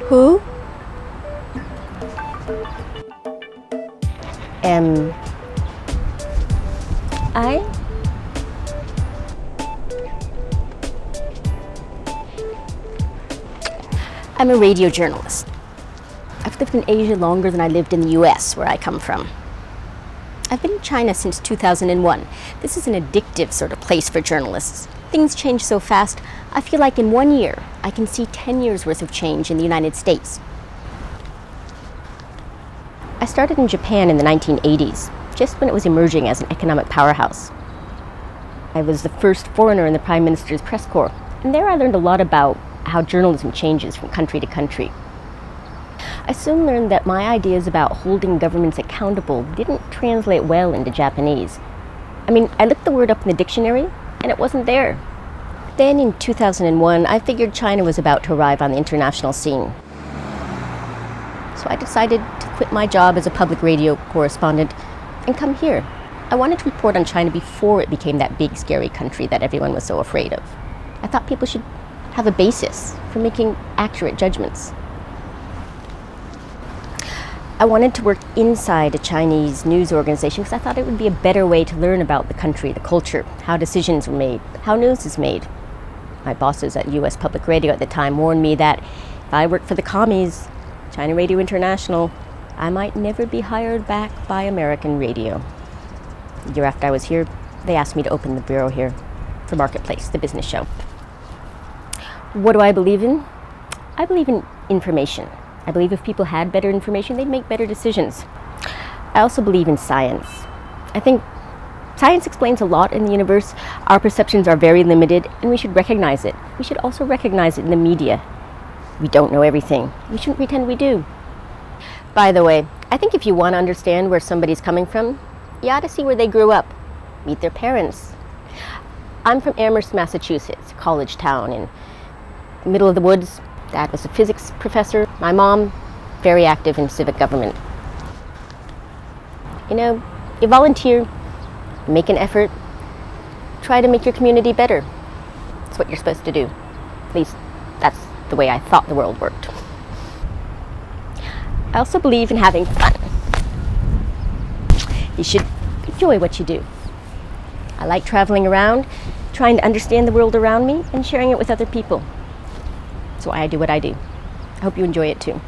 Who? Am I? I'm a radio journalist. I've lived in Asia longer than I lived in the US, where I come from. I've been in China since 2001. This is an addictive sort of place for journalists. Things change so fast, I feel like in 1 year, I can see 10 years worth of change in the United States. I started in Japan in the 1980s, just when it was emerging as an economic powerhouse. I was the first foreigner in the Prime Minister's press corps, and there I learned a lot about how journalism changes from country to country. I soon learned that my ideas about holding governments accountable didn't translate well into Japanese. I looked the word up in the dictionary, and it wasn't there. Then in 2001, I figured China was about to arrive on the international scene. So I decided to quit my job as a public radio correspondent and come here. I wanted to report on China before it became that big, scary country that everyone was so afraid of. I thought people should have a basis for making accurate judgments. I wanted to work inside a Chinese news organization because I thought it would be a better way to learn about the country, the culture, how decisions were made, how news is made. My bosses at US Public Radio at the time warned me that if I worked for the commies, China Radio International, I might never be hired back by American radio. The year after I was here, they asked me to open the bureau here for Marketplace, the business show. What do I believe in? I believe in information. I believe if people had better information, they'd make better decisions. I also believe in science. I think science explains a lot in the universe. Our perceptions are very limited, and we should recognize it. We should also recognize it in the media. We don't know everything. We shouldn't pretend we do. By the way, I think if you want to understand where somebody's coming from, you ought to see where they grew up, meet their parents. I'm from Amherst, Massachusetts, college town in the middle of the woods. Dad was a physics professor. My mom, very active in civic government. You volunteer, make an effort, try to make your community better. That's what you're supposed to do. At least that's the way I thought the world worked. I also believe in having fun. You should enjoy what you do. I like traveling around, trying to understand the world around me and sharing it with other people. That's why I do what I do. I hope you enjoy it too.